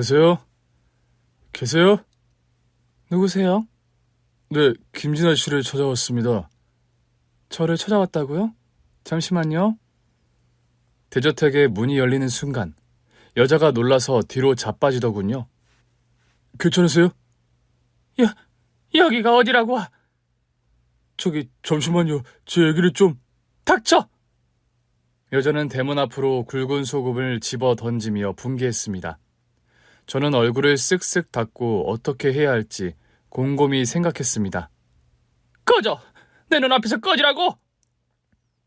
계세요? 계세요? 누구세요? 네, 김진아 씨를 찾아왔습니다. 저를 찾아왔다고요? 잠시만요. 대저택의 문이 열리는 순간 여자가 놀라서 뒤로 자빠지더군요. 괜찮으세요? 여기가 어디라고? 저기 잠시만요. 제 얘기를 좀... 닥쳐! 여자는 대문 앞으로 굵은 소금을 집어 던지며 분개했습니다. 저는 얼굴을 쓱쓱 닫고 어떻게 해야 할지 곰곰이 생각했습니다. 꺼져! 내 눈앞에서 꺼지라고!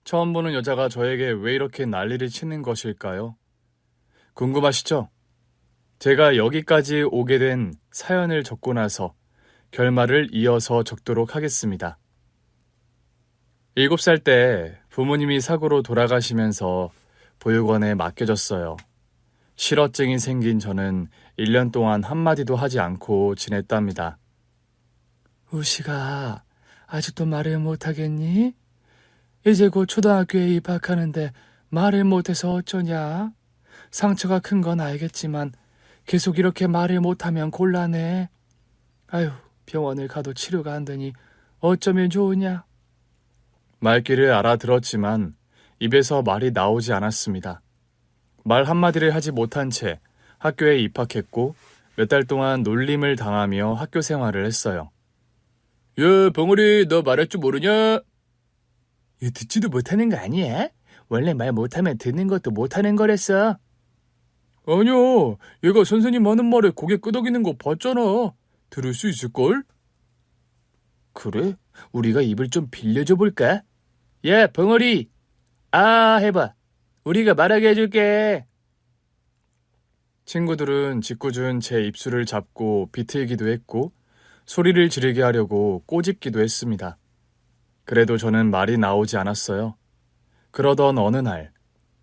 처음 보는 여자가 저에게 왜 이렇게 난리를 치는 것일까요? 궁금하시죠? 제가 여기까지 오게 된 사연을 적고 나서 결말을 이어서 적도록 하겠습니다. 7살 때 부모님이 사고로 돌아가시면서 보육원에 맡겨졌어요. 실어증이 생긴 저는 1년 동안 한마디도 하지 않고 지냈답니다. 우시가 아직도 말을 못하겠니? 이제 곧 초등학교에 입학하는데 말을 못해서 어쩌냐? 상처가 큰 건 알겠지만 계속 이렇게 말을 못하면 곤란해. 아휴, 병원을 가도 치료가 안 되니 어쩌면 좋으냐? 말귀를 알아들었지만 입에서 말이 나오지 않았습니다. 말 한마디를 하지 못한 채 학교에 입학했고 몇 달 동안 놀림을 당하며 학교 생활을 했어요. 야, 벙어리, 너 말할 줄 모르냐? 듣지도 못하는 거 아니야? 원래 말 못하면 듣는 것도 못하는 거랬어. 아니야, 얘가 선생님 하는 말에 고개 끄덕이는 거 봤잖아. 들을 수 있을걸? 그래? 우리가 입을 좀 빌려줘 볼까? 야, 벙어리! 아, 해봐. 우리가 말하게 해줄게. 친구들은 짓궂은 제 입술을 잡고 비틀기도 했고 소리를 지르게 하려고 꼬집기도 했습니다. 그래도 저는 말이 나오지 않았어요. 그러던 어느 날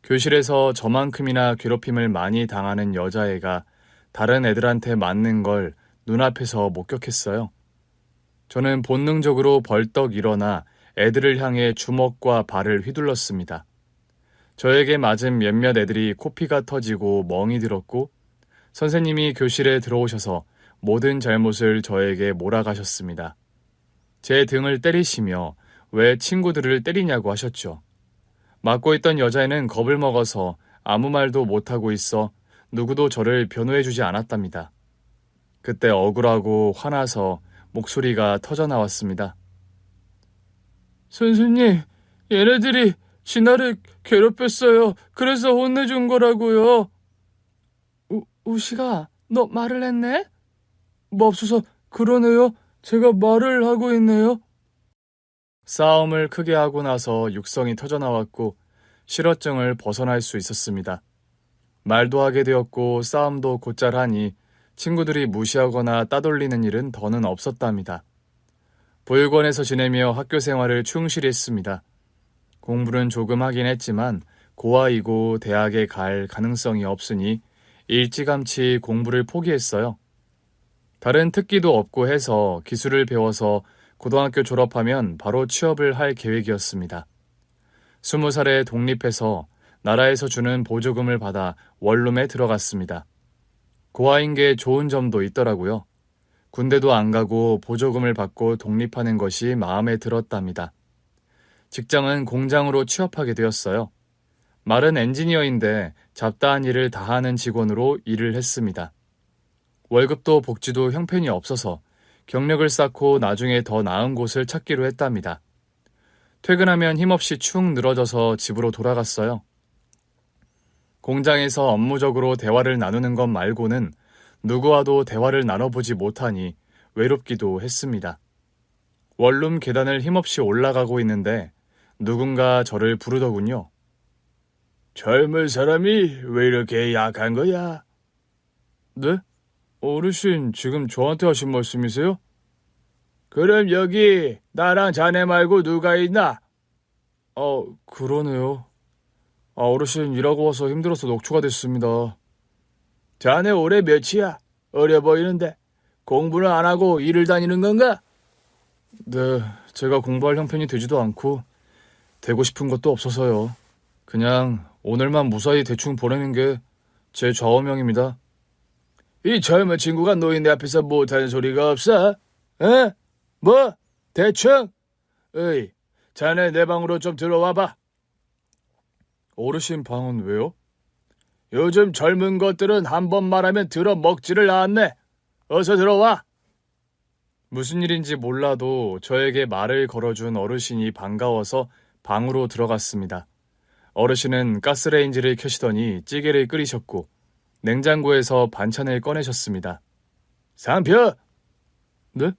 교실에서 저만큼이나 괴롭힘을 많이 당하는 여자애가 다른 애들한테 맞는 걸 눈앞에서 목격했어요. 저는 본능적으로 벌떡 일어나 애들을 향해 주먹과 발을 휘둘렀습니다. 저에게 맞은 몇몇 애들이 코피가 터지고 멍이 들었고 선생님이 교실에 들어오셔서 모든 잘못을 저에게 몰아가셨습니다. 제 등을 때리시며 왜 친구들을 때리냐고 하셨죠. 맞고 있던 여자애는 겁을 먹어서 아무 말도 못하고 있어 누구도 저를 변호해주지 않았답니다. 그때 억울하고 화나서 목소리가 터져나왔습니다. 선생님, 얘네들이 진아를 괴롭혔어요. 그래서 혼내준 거라고요. 우시가, 너 말을 했네? 맙소사, 그러네요. 제가 말을 하고 있네요. 싸움을 크게 하고 나서 육성이 터져나왔고 실어증을 벗어날 수 있었습니다. 말도 하게 되었고 싸움도 곧잘 하니 친구들이 무시하거나 따돌리는 일은 더는 없었답니다. 보육원에서 지내며 학교 생활을 충실히 했습니다. 공부는 조금 하긴 했지만 고아이고 대학에 갈 가능성이 없으니 일찌감치 공부를 포기했어요. 다른 특기도 없고 해서 기술을 배워서 고등학교 졸업하면 바로 취업을 할 계획이었습니다. 20살에 독립해서 나라에서 주는 보조금을 받아 원룸에 들어갔습니다. 고아인 게 좋은 점도 있더라고요. 군대도 안 가고 보조금을 받고 독립하는 것이 마음에 들었답니다. 직장은 공장으로 취업하게 되었어요. 말은 엔지니어인데 잡다한 일을 다 하는 직원으로 일을 했습니다. 월급도 복지도 형편이 없어서 경력을 쌓고 나중에 더 나은 곳을 찾기로 했답니다. 퇴근하면 힘없이 축 늘어져서 집으로 돌아갔어요. 공장에서 업무적으로 대화를 나누는 것 말고는 누구와도 대화를 나눠보지 못하니 외롭기도 했습니다. 원룸 계단을 힘없이 올라가고 있는데 누군가 저를 부르더군요. 젊은 사람이 왜 이렇게 약한 거야? 네? 어르신, 지금 저한테 하신 말씀이세요? 그럼 여기 나랑 자네 말고 누가 있나? 그러네요. 어르신, 일하고 와서 힘들어서 녹초가 됐습니다. 자네 올해 몇이야? 어려 보이는데 공부는 안 하고 일을 다니는 건가? 네, 제가 공부할 형편이 되지도 않고 되고 싶은 것도 없어서요. 그냥 오늘만 무사히 대충 보내는 게 제 좌우명입니다. 이 젊은 친구가 노인네 앞에서 못하는 소리가 없어? 에? 뭐? 대충? 어이, 자네 내 방으로 좀 들어와봐. 어르신 방은 왜요? 요즘 젊은 것들은 한 번 말하면 들어먹지를 않네. 어서 들어와. 무슨 일인지 몰라도 저에게 말을 걸어준 어르신이 반가워서 방으로 들어갔습니다. 어르신은 가스레인지를 켜시더니 찌개를 끓이셨고 냉장고에서 반찬을 꺼내셨습니다. 상표! 네?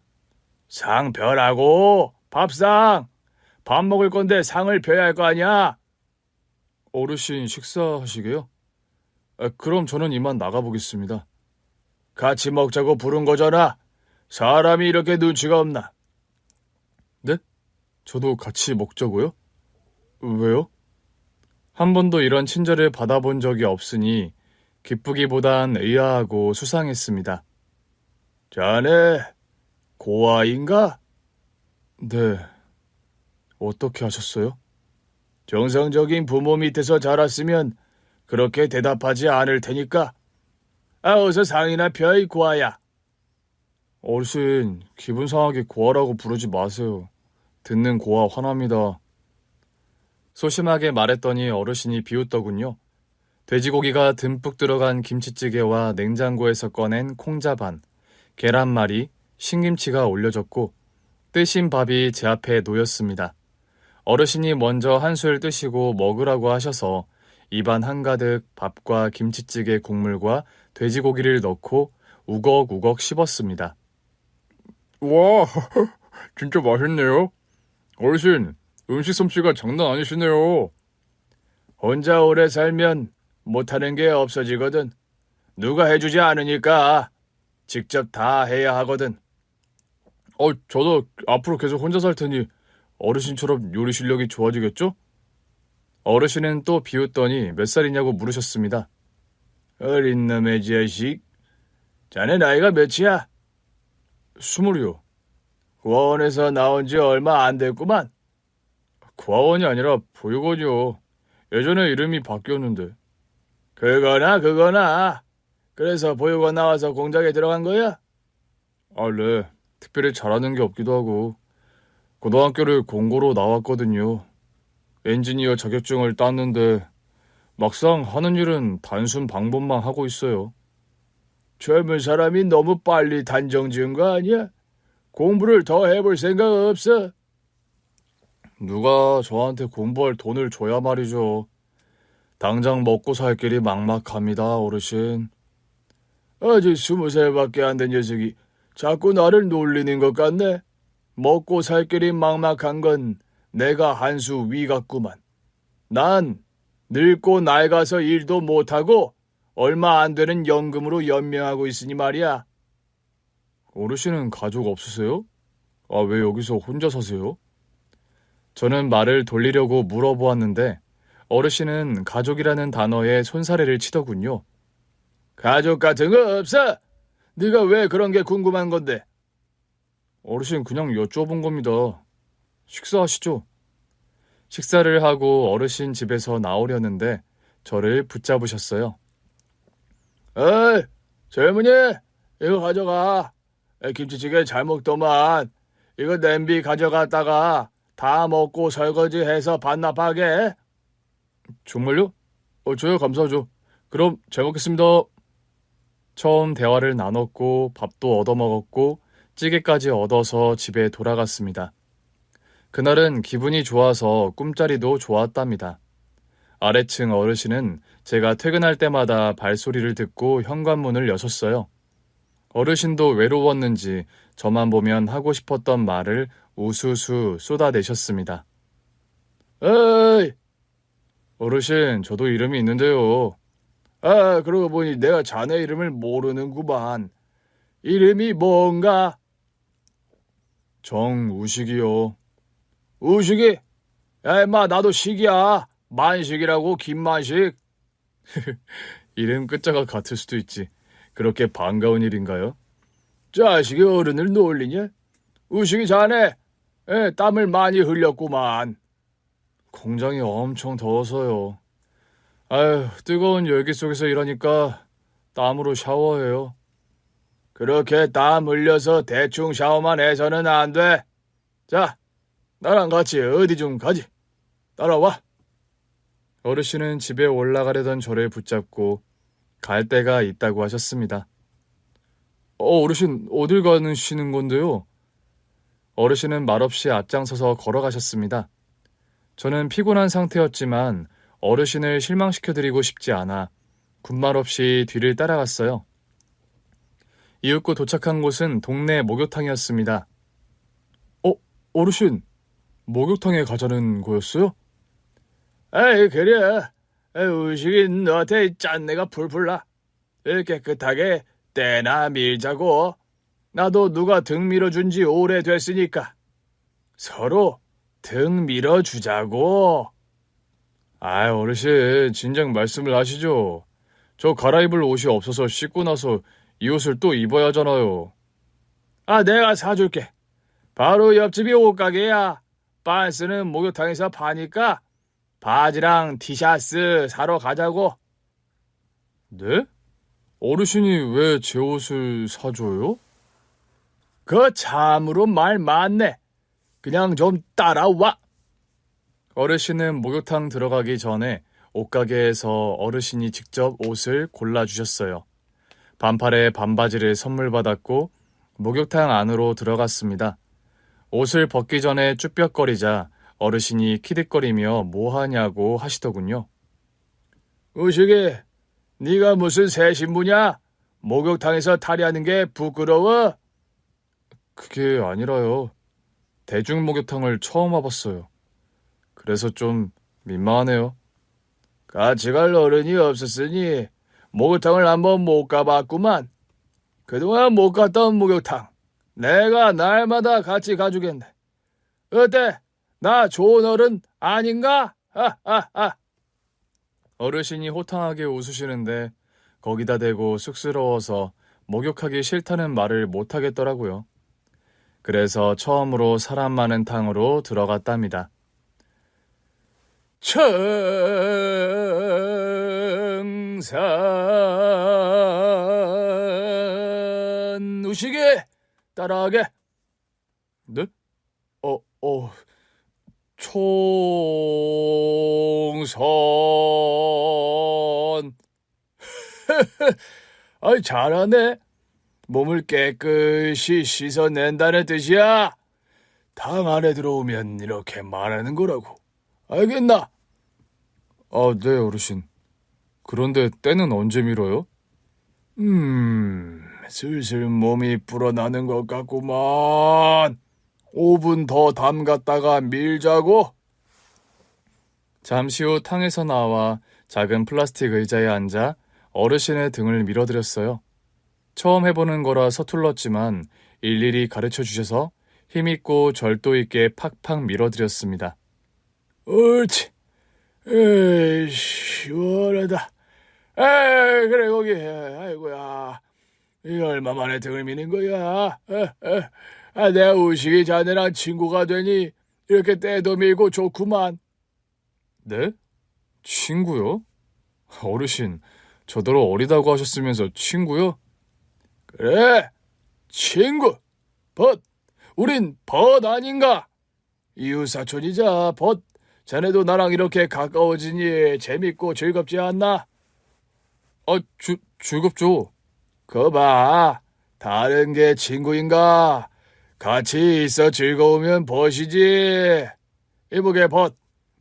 상표라고! 밥상! 밥 먹을 건데 상을 펴야 할 거 아니야? 어르신 식사하시게요? 그럼 저는 이만 나가보겠습니다. 같이 먹자고 부른 거잖아. 사람이 이렇게 눈치가 없나? 네? 저도 같이 먹자고요? 왜요? 한 번도 이런 친절을 받아본 적이 없으니 기쁘기보단 의아하고 수상했습니다. 자네, 고아인가? 네. 어떻게 하셨어요? 정상적인 부모 밑에서 자랐으면 그렇게 대답하지 않을 테니까. 어서 상이나 펴, 이 고아야. 어르신, 기분 상하게 고아라고 부르지 마세요. 듣는 고아 화납니다. 소심하게 말했더니 어르신이 비웃더군요. 돼지고기가 듬뿍 들어간 김치찌개와 냉장고에서 꺼낸 콩자반, 계란말이, 신김치가 올려졌고 뜨신 밥이 제 앞에 놓였습니다. 어르신이 먼저 한술 뜨시고 먹으라고 하셔서 입안 한가득 밥과 김치찌개 국물과 돼지고기를 넣고 우걱우걱 씹었습니다. 와, 진짜 맛있네요. 어르신, 음식 솜씨가 장난 아니시네요. 혼자 오래 살면 못하는 게 없어지거든. 누가 해주지 않으니까 직접 다 해야 하거든. 저도 앞으로 계속 혼자 살 테니 어르신처럼 요리 실력이 좋아지겠죠? 어르신은 또 비웃더니 몇 살이냐고 물으셨습니다. 어린 놈의 자식. 자네 나이가 몇이야? 20이요. 고아원에서 나온 지 얼마 안 됐구만. 고아원이 아니라 보육원이요. 예전에 이름이 바뀌었는데. 그거나. 그래서 보육원 나와서 공장에 들어간 거야? 네. 특별히 잘하는 게 없기도 하고. 고등학교를 공고로 나왔거든요. 엔지니어 자격증을 땄는데 막상 하는 일은 단순 방법만 하고 있어요. 젊은 사람이 너무 빨리 단정 지은 거 아니야? 공부를 더 해볼 생각 없어? 누가 저한테 공부할 돈을 줘야 말이죠. 당장 먹고 살 길이 막막합니다, 어르신. 아직 20살밖에 안 된 녀석이 자꾸 나를 놀리는 것 같네. 먹고 살 길이 막막한 건 내가 한 수 위 같구만. 난 늙고 낡아서 일도 못하고 얼마 안 되는 연금으로 연명하고 있으니 말이야. 어르신은 가족 없으세요? 왜 여기서 혼자 사세요? 저는 말을 돌리려고 물어보았는데 어르신은 가족이라는 단어에 손사래를 치더군요. 가족 같은 거 없어? 네가 왜 그런 게 궁금한 건데? 어르신 그냥 여쭤본 겁니다. 식사하시죠? 식사를 하고 어르신 집에서 나오려는데 저를 붙잡으셨어요. 어이, 젊은이, 이거 가져가. 김치찌개 잘 먹더만. 이거 냄비 가져갔다가 다 먹고 설거지해서 반납하게. 정말요? 저야 감사하죠. 그럼 잘 먹겠습니다. 처음 대화를 나눴고 밥도 얻어먹었고 찌개까지 얻어서 집에 돌아갔습니다. 그날은 기분이 좋아서 꿈자리도 좋았답니다. 아래층 어르신은 제가 퇴근할 때마다 발소리를 듣고 현관문을 여셨어요. 어르신도 외로웠는지 저만 보면 하고 싶었던 말을 우수수 쏟아내셨습니다. 어이, 어르신, 저도 이름이 있는데요. 그러고 보니 내가 자네 이름을 모르는구만. 이름이 뭔가? 정우식이요. 우식이? 야, 임마, 나도 식이야. 만식이라고, 김만식. 이름 끝자가 같을 수도 있지. 그렇게 반가운 일인가요? 자식이 어른을 놀리냐? 우식이 자네, 땀을 많이 흘렸구만. 공장이 엄청 더워서요. 아유, 뜨거운 열기 속에서 일하니까 땀으로 샤워해요. 그렇게 땀 흘려서 대충 샤워만 해서는 안 돼. 자, 나랑 같이 어디 좀 가지. 따라와. 어르신은 집에 올라가려던 저를 붙잡고 갈 데가 있다고 하셨습니다. 어르신, 어딜 가시는 건데요? 어르신은 말없이 앞장서서 걸어가셨습니다. 저는 피곤한 상태였지만 어르신을 실망시켜드리고 싶지 않아 군말 없이 뒤를 따라갔어요. 이윽고 도착한 곳은 동네 목욕탕이었습니다. 어르신, 목욕탕에 가자는 거였어요? 에이, 그래. 의식이 너한테 짠내가 풀풀 나. 깨끗하게 때나 밀자고. 나도 누가 등 밀어준 지 오래됐으니까. 서로 등 밀어주자고. 어르신, 진작 말씀을 하시죠. 저 갈아입을 옷이 없어서 씻고 나서 이 옷을 또 입어야 하잖아요. 내가 사줄게. 바로 옆집이 옷가게야. 빤스는 목욕탕에서 파니까 바지랑 티셔츠 사러 가자고. 네? 어르신이 왜 제 옷을 사줘요? 참으로 말 많네. 그냥 좀 따라와. 어르신은 목욕탕 들어가기 전에 옷가게에서 어르신이 직접 옷을 골라주셨어요. 반팔에 반바지를 선물 받았고 목욕탕 안으로 들어갔습니다. 옷을 벗기 전에 쭈뼛거리자 어르신이 키득거리며 뭐하냐고 하시더군요. 의식이, 네가 무슨 새 신부냐? 목욕탕에서 탈의하는 게 부끄러워? 그게 아니라요. 대중목욕탕을 처음 와봤어요. 그래서 좀 민망하네요. 같이 갈 어른이 없었으니 목욕탕을 한번 못 가봤구만. 그동안 못 갔던 목욕탕 내가 날마다 같이 가주겠네. 어때? 나 좋은 어른 아닌가? 어르신이 호탕하게 웃으시는데 거기다 대고 쑥스러워서 목욕하기 싫다는 말을 못하겠더라고요. 그래서 처음으로 사람 많은 탕으로 들어갔답니다. 청산 우시게 따라하게. 네? 총선. 잘하네. 몸을 깨끗이 씻어낸다는 뜻이야. 당 안에 들어오면 이렇게 말하는 거라고. 알겠나? 네, 어르신. 그런데 때는 언제 밀어요? 슬슬 몸이 불어나는 것 같구만. 5분 더 담갔다가 밀자고. 잠시 후 탕에서 나와 작은 플라스틱 의자에 앉아 어르신의 등을 밀어드렸어요. 처음 해보는 거라 서툴렀지만 일일이 가르쳐 주셔서 힘있고 절도 있게 팍팍 밀어드렸습니다. 옳지. 에이, 시원하다. 에이, 그래, 거기. 아이고야. 이 얼마 만에 등을 미는 거야? 내가 의식이 자네랑 친구가 되니 이렇게 때도 밀고 좋구만. 네? 친구요? 어르신, 저더러 어리다고 하셨으면서 친구요? 그래, 친구. 벗. 우린 벗 아닌가? 이웃사촌이자 벗. 자네도 나랑 이렇게 가까워지니 재밌고 즐겁지 않나? 즐겁죠. 거봐, 다른 게 친구인가? 같이 있어 즐거우면 벗이지. 이보게 벗.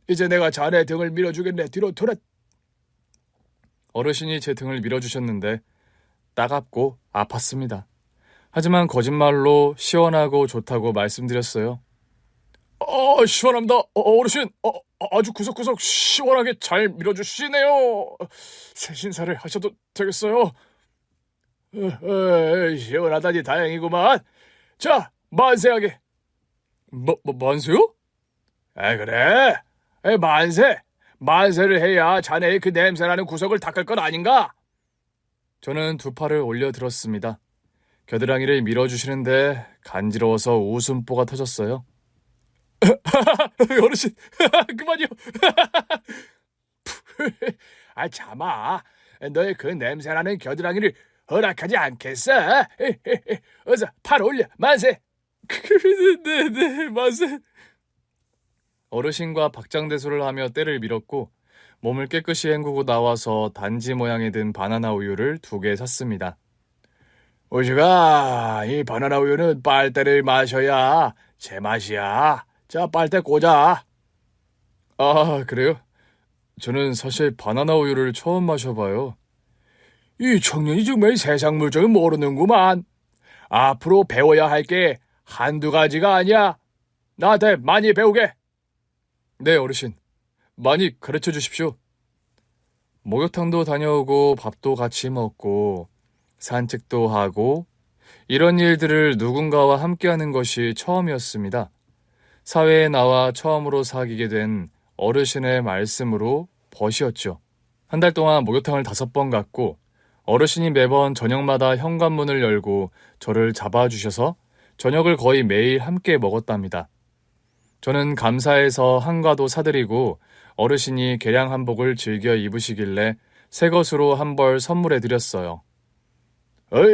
이제 내가 자네 등을 밀어주겠네. 뒤로 돌아. 어르신이 제 등을 밀어주셨는데 따갑고 아팠습니다. 하지만 거짓말로 시원하고 좋다고 말씀드렸어요. 시원합니다. 어르신, 아주 구석구석 시원하게 잘 밀어주시네요. 새 신사를 하셔도 되겠어요. 시원하다니 다행이구만. 자, 만세하게. 만세요? 그래. 만세. 만세를 해야 자네의 그 냄새나는 구석을 닦을 건 아닌가? 저는 두 팔을 올려들었습니다. 겨드랑이를 밀어주시는데 간지러워서 웃음보가 터졌어요. 어르신, 그만요. 참아. 너의 그 냄새나는 겨드랑이를 허락하지 않겠어. 어서 팔 올려 만세. 네, 만세. 어르신과 박장대소를 하며 때를 밀었고 몸을 깨끗이 헹구고 나와서 단지 모양이 든 바나나 우유를 2개 샀습니다. 오시가 이 바나나 우유는 빨대를 마셔야 제맛이야. 자, 빨대 꽂아. 아, 그래요? 저는 사실 바나나 우유를 처음 마셔봐요. 이 청년이 정말 세상 물정을 모르는구만. 앞으로 배워야 할 게 한두 가지가 아니야. 나한테 많이 배우게. 네, 어르신. 많이 가르쳐 주십시오. 목욕탕도 다녀오고 밥도 같이 먹고 산책도 하고 이런 일들을 누군가와 함께하는 것이 처음이었습니다. 사회에 나와 처음으로 사귀게 된 어르신의 말씀으로 벗이었죠. 한 달 동안 목욕탕을 5번 갔고 어르신이 매번 저녁마다 현관문을 열고 저를 잡아주셔서 저녁을 거의 매일 함께 먹었답니다. 저는 감사해서 한과도 사드리고 어르신이 개량 한복을 즐겨 입으시길래 새 것으로 한 벌 선물해 드렸어요.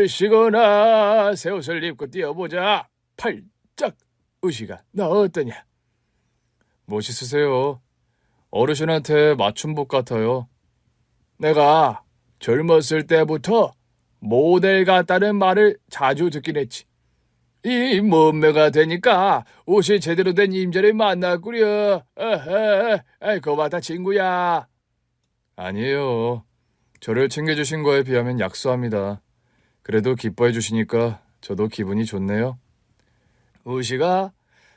얼씨구나 새 옷을 입고 뛰어보자. 팔짝 으시가 나 어떠냐? 멋있으세요. 어르신한테 맞춤복 같아요. 내가 젊었을 때부터 모델 같다는 말을 자주 듣긴 했지. 이 몸매가 되니까 옷이 제대로 된 임자를 만났구려. 고맙다 친구야. 아니에요. 저를 챙겨주신 거에 비하면 약소합니다. 그래도 기뻐해 주시니까 저도 기분이 좋네요. 우시가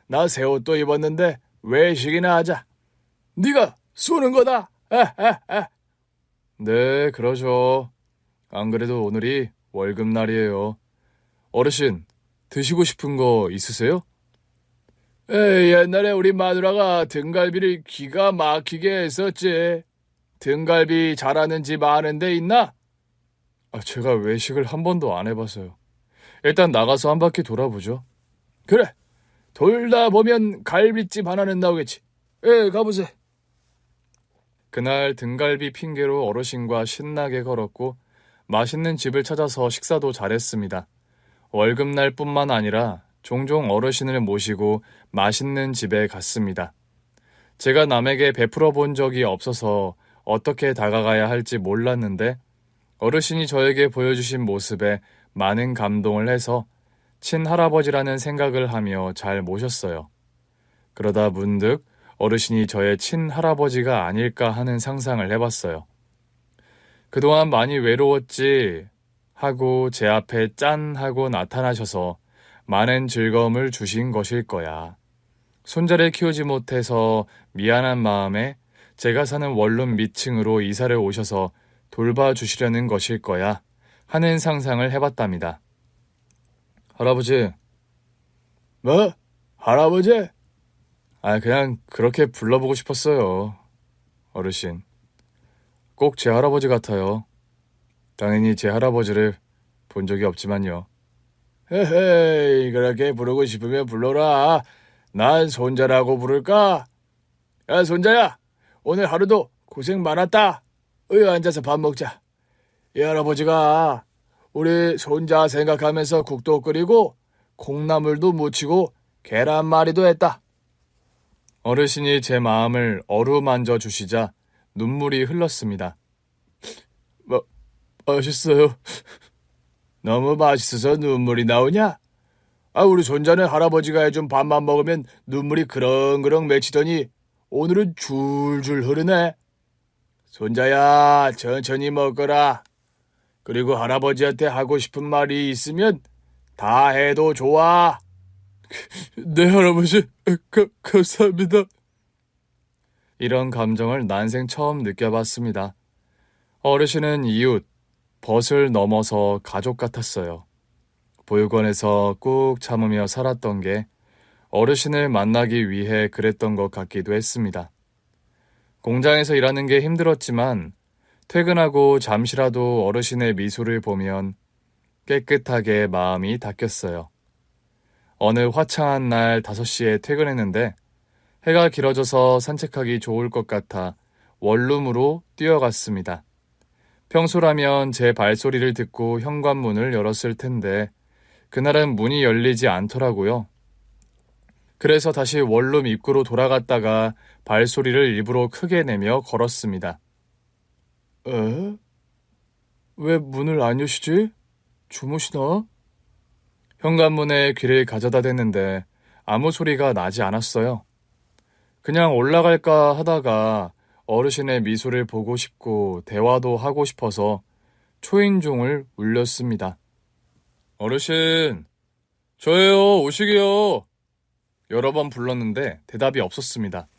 나 새 옷도 입었는데 외식이나 하자. 네가 쏘는 거다. 네, 그러죠. 안 그래도 오늘이 월급날이에요. 어르신, 드시고 싶은 거 있으세요? 옛날에 우리 마누라가 등갈비를 기가 막히게 했었지. 등갈비 잘하는 집 아는 데 있나? 제가 외식을 한 번도 안 해봐서요. 일단 나가서 한 바퀴 돌아보죠. 그래. 돌다 보면 갈비집 하나는 나오겠지. 가보세. 그날 등갈비 핑계로 어르신과 신나게 걸었고 맛있는 집을 찾아서 식사도 잘했습니다. 월급날뿐만 아니라 종종 어르신을 모시고 맛있는 집에 갔습니다. 제가 남에게 베풀어 본 적이 없어서 어떻게 다가가야 할지 몰랐는데 어르신이 저에게 보여주신 모습에 많은 감동을 해서 친할아버지라는 생각을 하며 잘 모셨어요. 그러다 문득 어르신이 저의 친할아버지가 아닐까 하는 상상을 해봤어요. 그동안 많이 외로웠지 하고 제 앞에 짠 하고 나타나셔서 많은 즐거움을 주신 것일 거야. 손자를 키우지 못해서 미안한 마음에 제가 사는 원룸 밑층으로 이사를 오셔서 돌봐주시려는 것일 거야 하는 상상을 해봤답니다. 할아버지. 뭐? 할아버지? 그냥 그렇게 불러보고 싶었어요. 어르신. 꼭 제 할아버지 같아요. 당연히 제 할아버지를 본 적이 없지만요. 헤헤이, 그렇게 부르고 싶으면 불러라. 난 손자라고 부를까? 야, 손자야. 오늘 하루도 고생 많았다. 앉아서 밥 먹자. 이 할아버지가 우리 손자 생각하면서 국도 끓이고 콩나물도 무치고 계란말이도 했다. 어르신이 제 마음을 어루만져 주시자 눈물이 흘렀습니다. 맛있어요. 너무 맛있어서 눈물이 나오냐? 우리 손자는 할아버지가 해준 밥만 먹으면 눈물이 그렁그렁 맺히더니 오늘은 줄줄 흐르네. 손자야, 천천히 먹거라. 그리고 할아버지한테 하고 싶은 말이 있으면 다 해도 좋아. 네, 할아버지. 감사합니다. 이런 감정을 난생 처음 느껴봤습니다. 어르신은 이웃, 벗을 넘어서 가족 같았어요. 보육원에서 꾹 참으며 살았던 게 어르신을 만나기 위해 그랬던 것 같기도 했습니다. 공장에서 일하는 게 힘들었지만 퇴근하고 잠시라도 어르신의 미소를 보면 깨끗하게 마음이 닦였어요. 어느 화창한 날 5시에 퇴근했는데 해가 길어져서 산책하기 좋을 것 같아 원룸으로 뛰어갔습니다. 평소라면 제 발소리를 듣고 현관문을 열었을 텐데 그날은 문이 열리지 않더라고요. 그래서 다시 원룸 입구로 돌아갔다가 발소리를 일부러 크게 내며 걸었습니다. 에? 왜 문을 안 여시지? 주무시나? 현관문에 귀를 가져다 댔는데 아무 소리가 나지 않았어요. 그냥 올라갈까 하다가 어르신의 미소를 보고 싶고 대화도 하고 싶어서 초인종을 울렸습니다. 어르신, 저예요, 오시게요. 여러 번 불렀는데 대답이 없었습니다.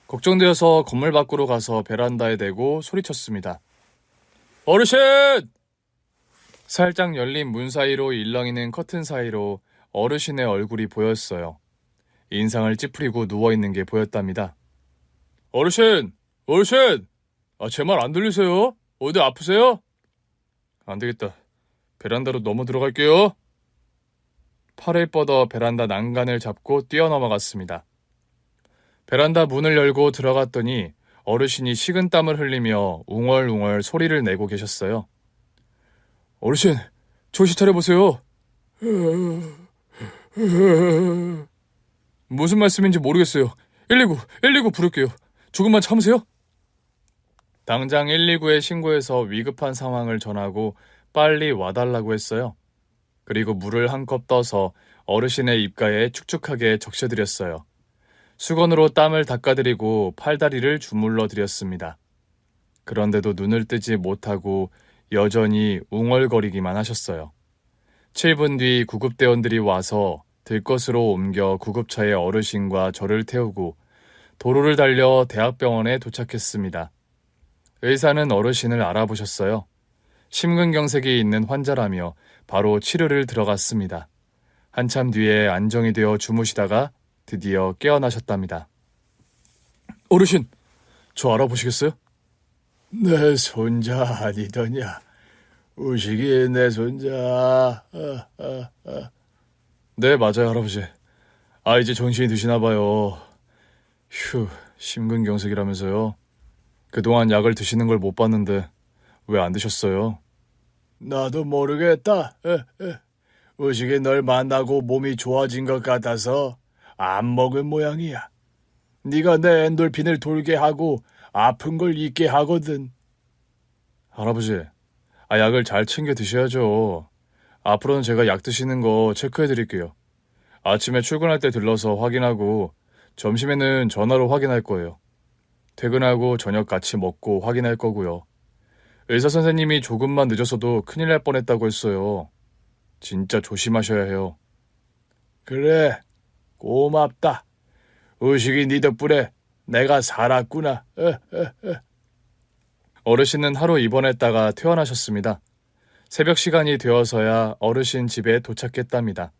걱정되어서 건물 밖으로 가서 베란다에 대고 소리쳤습니다. 어르신! 살짝 열린 문 사이로 일렁이는 커튼 사이로 어르신의 얼굴이 보였어요. 인상을 찌푸리고 누워있는 게 보였답니다. 어르신! 어르신! 제 말 안 들리세요? 어디 아프세요? 안 되겠다. 베란다로 넘어 들어갈게요. 팔을 뻗어 베란다 난간을 잡고 뛰어넘어갔습니다. 베란다 문을 열고 들어갔더니 어르신이 식은땀을 흘리며 웅얼웅얼 소리를 내고 계셨어요. 어르신, 정신 차려보세요. 무슨 말씀인지 모르겠어요. 119 부를게요. 조금만 참으세요. 당장 119에 신고해서 위급한 상황을 전하고 빨리 와달라고 했어요. 그리고 물을 한 컵 떠서 어르신의 입가에 축축하게 적셔드렸어요. 수건으로 땀을 닦아드리고 팔다리를 주물러 드렸습니다. 그런데도 눈을 뜨지 못하고 여전히 웅얼거리기만 하셨어요. 7분 뒤 구급대원들이 와서 들것으로 옮겨 구급차에 어르신과 저를 태우고 도로를 달려 대학병원에 도착했습니다. 의사는 어르신을 알아보셨어요. 심근경색이 있는 환자라며 바로 치료를 들어갔습니다. 한참 뒤에 안정이 되어 주무시다가 드디어 깨어나셨답니다. 어르신, 저 알아보시겠어요? 내 손자 아니더냐. 우식이 내 손자. 네, 맞아요, 할아버지. 이제 정신이 드시나 봐요. 휴, 심근경색이라면서요. 그동안 약을 드시는 걸 못 봤는데 왜 안 드셨어요? 나도 모르겠다. 우식이 널 만나고 몸이 좋아진 것 같아서 안 먹은 모양이야. 네가 내 엔돌핀을 돌게 하고 아픈 걸 잊게 하거든. 할아버지, 약을 잘 챙겨 드셔야죠. 앞으로는 제가 약 드시는 거 체크해 드릴게요. 아침에 출근할 때 들러서 확인하고 점심에는 전화로 확인할 거예요. 퇴근하고 저녁 같이 먹고 확인할 거고요. 의사 선생님이 조금만 늦어서도 큰일 날 뻔했다고 했어요. 진짜 조심하셔야 해요. 그래, 고맙다. 의식이 네 덕분에 내가 살았구나. 어르신은 하루 입원했다가 퇴원하셨습니다. 새벽 시간이 되어서야 어르신 집에 도착했답니다.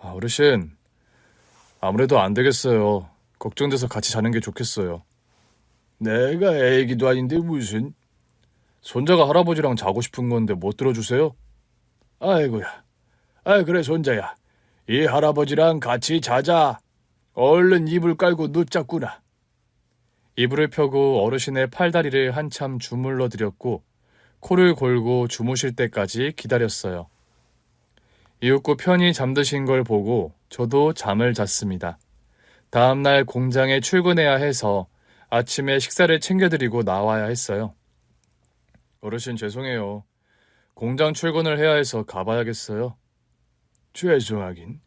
어르신, 아무래도 안 되겠어요. 걱정돼서 같이 자는 게 좋겠어요. 내가 애기도 아닌데 무슨. 손자가 할아버지랑 자고 싶은 건데 못 들어주세요? 아이고야. 그래 손자야. 이 할아버지랑 같이 자자. 얼른 이불 깔고 눕자꾸나. 이불을 펴고 어르신의 팔다리를 한참 주물러 드렸고 코를 골고 주무실 때까지 기다렸어요. 이윽고 편히 잠드신 걸 보고 저도 잠을 잤습니다. 다음날 공장에 출근해야 해서 아침에 식사를 챙겨드리고 나와야 했어요. 어르신 죄송해요. 공장 출근을 해야 해서 가봐야겠어요. 죄송하긴.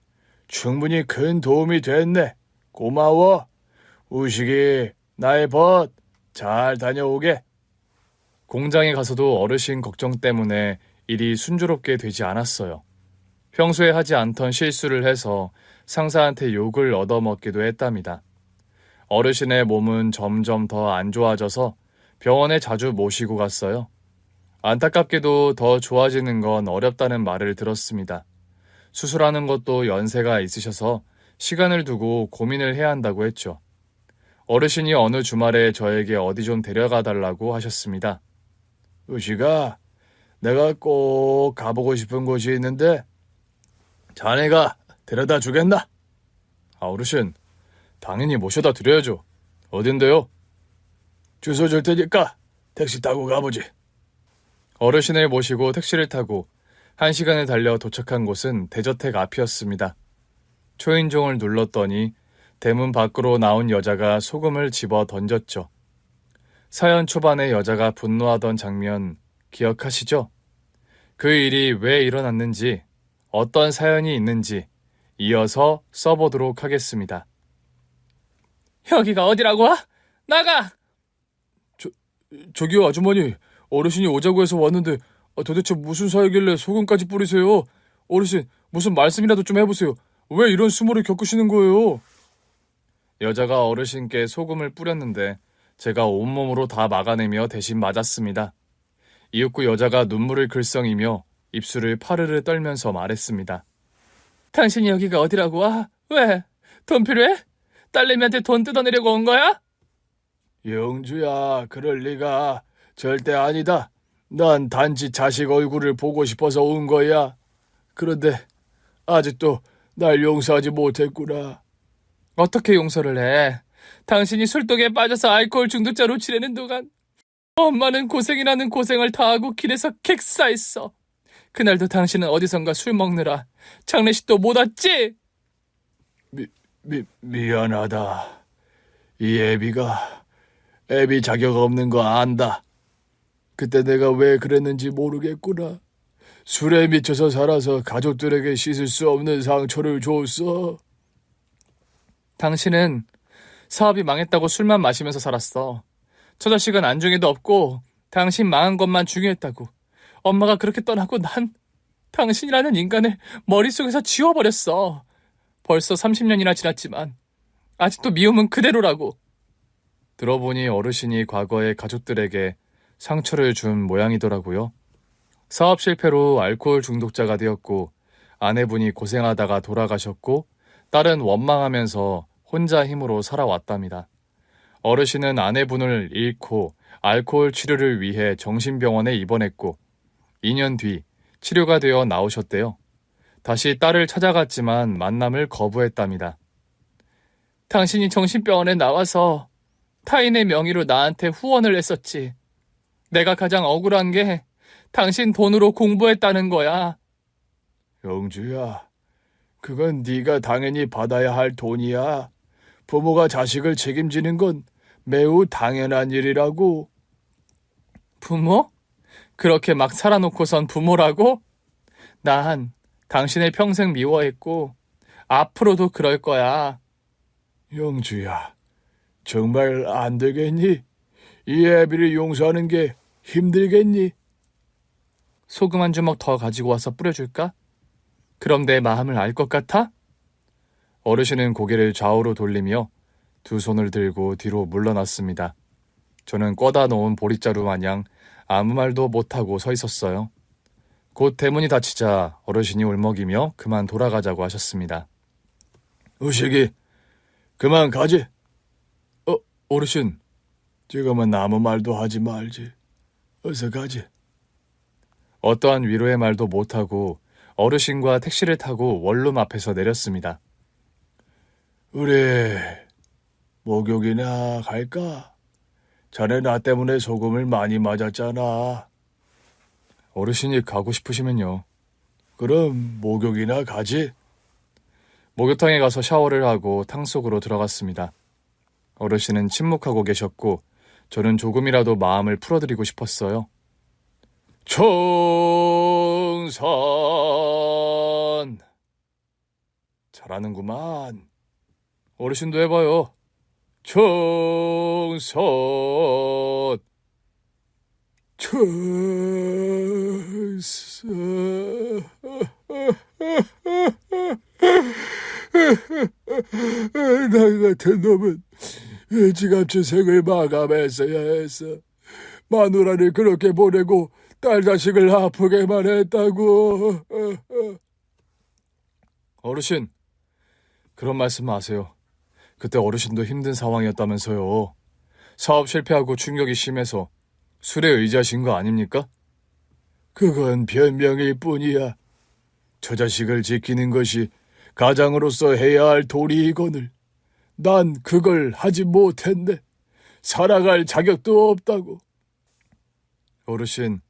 충분히 큰 도움이 됐네. 고마워. 우식이 나의 벗 잘 다녀오게. 공장에 가서도 어르신 걱정 때문에 일이 순조롭게 되지 않았어요. 평소에 하지 않던 실수를 해서 상사한테 욕을 얻어먹기도 했답니다. 어르신의 몸은 점점 더 안 좋아져서 병원에 자주 모시고 갔어요. 안타깝게도 더 좋아지는 건 어렵다는 말을 들었습니다. 수술하는 것도 연세가 있으셔서 시간을 두고 고민을 해야 한다고 했죠. 어르신이 어느 주말에 저에게 어디 좀 데려가 달라고 하셨습니다. 의식아, 내가 꼭 가보고 싶은 곳이 있는데 자네가 데려다 주겠나? 어르신, 당연히 모셔다 드려야죠. 어딘데요? 주소 줄 테니까 택시 타고 가보지. 어르신을 모시고 택시를 타고 1시간을 달려 도착한 곳은 대저택 앞이었습니다. 초인종을 눌렀더니 대문 밖으로 나온 여자가 소금을 집어 던졌죠. 사연 초반에 여자가 분노하던 장면 기억하시죠? 그 일이 왜 일어났는지, 어떤 사연이 있는지 이어서 써보도록 하겠습니다. 여기가 어디라고? 나가! 저기요, 아주머니. 어르신이 오자고 해서 왔는데 도대체 무슨 사이길래 소금까지 뿌리세요? 어르신, 무슨 말씀이라도 좀 해보세요. 왜 이런 수모를 겪으시는 거예요? 여자가 어르신께 소금을 뿌렸는데 제가 온몸으로 다 막아내며 대신 맞았습니다. 이윽고 여자가 눈물을 글썽이며 입술을 파르르 떨면서 말했습니다. 당신이 여기가 어디라고? 왜? 돈 필요해? 딸내미한테 돈 뜯어내려고 온 거야? 영주야, 그럴 리가. 절대 아니다. 난 단지 자식 얼굴을 보고 싶어서 온 거야. 그런데 아직도 날 용서하지 못했구나. 어떻게 용서를 해? 당신이 술독에 빠져서 알코올 중독자로 지내는 동안 엄마는 고생이라는 고생을 다하고 길에서 객사했어. 그날도 당신은 어디선가 술 먹느라 장례식도 못 왔지? 미안하다. 이 애비 자격 없는 거 안다. 그때 내가 왜 그랬는지 모르겠구나. 술에 미쳐서 살아서 가족들에게 씻을 수 없는 상처를 줬어. 당신은 사업이 망했다고 술만 마시면서 살았어. 처자식은 안중에도 없고 당신 망한 것만 중요했다고. 엄마가 그렇게 떠나고 난 당신이라는 인간을 머릿속에서 지워버렸어. 벌써 30년이나 지났지만 아직도 미움은 그대로라고. 들어보니 어르신이 과거에 가족들에게 상처를 준 모양이더라고요. 사업 실패로 알코올 중독자가 되었고 아내분이 고생하다가 돌아가셨고 딸은 원망하면서 혼자 힘으로 살아왔답니다. 어르신은 아내분을 잃고 알코올 치료를 위해 정신병원에 입원했고 2년 뒤 치료가 되어 나오셨대요. 다시 딸을 찾아갔지만 만남을 거부했답니다. 당신이 정신병원에 나와서 타인의 명의로 나한테 후원을 했었지. 내가 가장 억울한 게 당신 돈으로 공부했다는 거야. 영주야, 그건 네가 당연히 받아야 할 돈이야. 부모가 자식을 책임지는 건 매우 당연한 일이라고. 부모? 그렇게 막 살아놓고선 부모라고? 난 당신을 평생 미워했고 앞으로도 그럴 거야. 영주야, 정말 안 되겠니? 이 애비를 용서하는 게 힘들겠니? 소금 한 주먹 더 가지고 와서 뿌려줄까? 그럼 내 마음을 알 것 같아? 어르신은 고개를 좌우로 돌리며 두 손을 들고 뒤로 물러났습니다. 저는 꿔다 놓은 보릿자루 마냥 아무 말도 못하고 서 있었어요. 곧 대문이 닫히자 어르신이 울먹이며 그만 돌아가자고 하셨습니다. 의식이, 그만 가지. 어르신. 지금은 아무 말도 하지 말지. 어서 가지. 어떠한 위로의 말도 못하고 어르신과 택시를 타고 원룸 앞에서 내렸습니다. 우리 목욕이나 갈까? 자네 나 때문에 소금을 많이 맞았잖아. 어르신이 가고 싶으시면요. 그럼 목욕이나 가지. 목욕탕에 가서 샤워를 하고 탕 속으로 들어갔습니다. 어르신은 침묵하고 계셨고 저는 조금이라도 마음을 풀어드리고 싶었어요. 총선. 잘하는구만. 어르신도 해봐요. 총선. 총선. 나 같은 놈은 일찌감치 생을 마감했어야 했어. 마누라를 그렇게 보내고 딸 자식을 아프게만 했다고. 어르신, 그런 말씀 마세요. 그때 어르신도 힘든 상황이었다면서요. 사업 실패하고 충격이 심해서 술에 의지하신 거 아닙니까? 그건 변명일 뿐이야. 저 자식을 지키는 것이 가장으로서 해야 할 도리이거늘 난 그걸 하지 못했네. 살아갈 자격도 없다고. 어르신,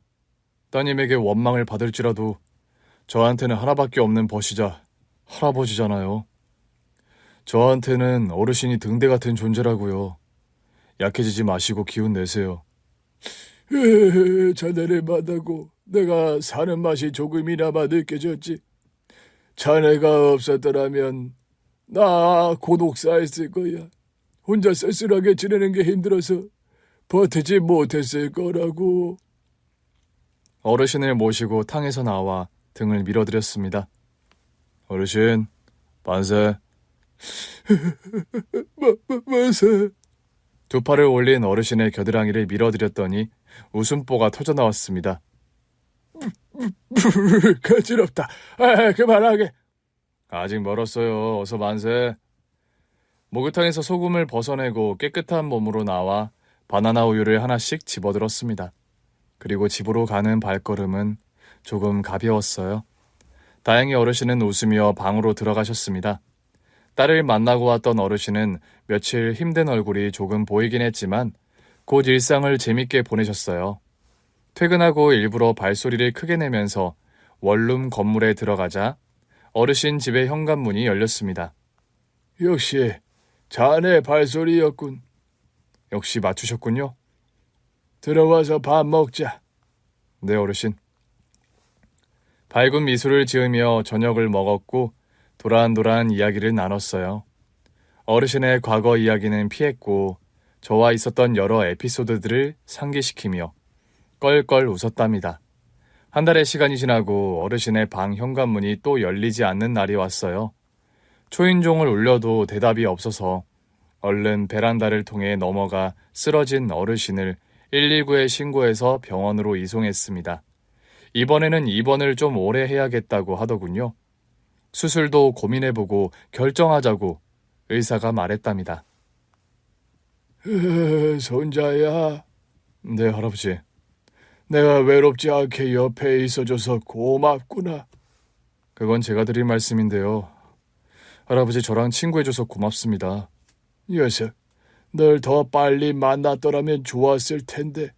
따님에게 원망을 받을지라도 저한테는 하나밖에 없는 벗이자 할아버지잖아요. 저한테는 어르신이 등대 같은 존재라고요. 약해지지 마시고 기운 내세요. 자네를 만나고 내가 사는 맛이 조금이나마 느껴졌지. 자네가 없었더라면 나 고독사했을 거야. 혼자 쓸쓸하게 지내는 게 힘들어서 버티지 못했을 거라고. 어르신을 모시고 탕에서 나와 등을 밀어드렸습니다. 어르신, 만세. 만세. 두 팔을 올린 어르신의 겨드랑이를 밀어드렸더니 웃음보가 터져나왔습니다. 간지럽다. 그만하게. 아직 멀었어요. 어서 만세. 목욕탕에서 소금을 벗어내고 깨끗한 몸으로 나와 바나나 우유를 하나씩 집어들었습니다. 그리고 집으로 가는 발걸음은 조금 가벼웠어요. 다행히 어르신은 웃으며 방으로 들어가셨습니다. 딸을 만나고 왔던 어르신은 며칠 힘든 얼굴이 조금 보이긴 했지만 곧 일상을 재밌게 보내셨어요. 퇴근하고 일부러 발소리를 크게 내면서 원룸 건물에 들어가자 어르신 집의 현관문이 열렸습니다. 역시 자네 발소리였군. 역시 맞추셨군요. 들어와서 밥 먹자. 네, 어르신. 밝은 미소를 지으며 저녁을 먹었고 도란도란 이야기를 나눴어요. 어르신의 과거 이야기는 피했고 저와 있었던 여러 에피소드들을 상기시키며 껄껄 웃었답니다. 한 달의 시간이 지나고 어르신의 방 현관문이 또 열리지 않는 날이 왔어요. 초인종을 울려도 대답이 없어서 얼른 베란다를 통해 넘어가 쓰러진 어르신을 119에 신고해서 병원으로 이송했습니다. 이번에는 입원을 좀 오래 해야겠다고 하더군요. 수술도 고민해보고 결정하자고 의사가 말했답니다. 손자야. 네, 할아버지. 내가 외롭지 않게 옆에 있어줘서 고맙구나. 그건 제가 드릴 말씀인데요. 할아버지 저랑 친구해줘서 고맙습니다. 녀석, 널 더 빨리 만났더라면 좋았을 텐데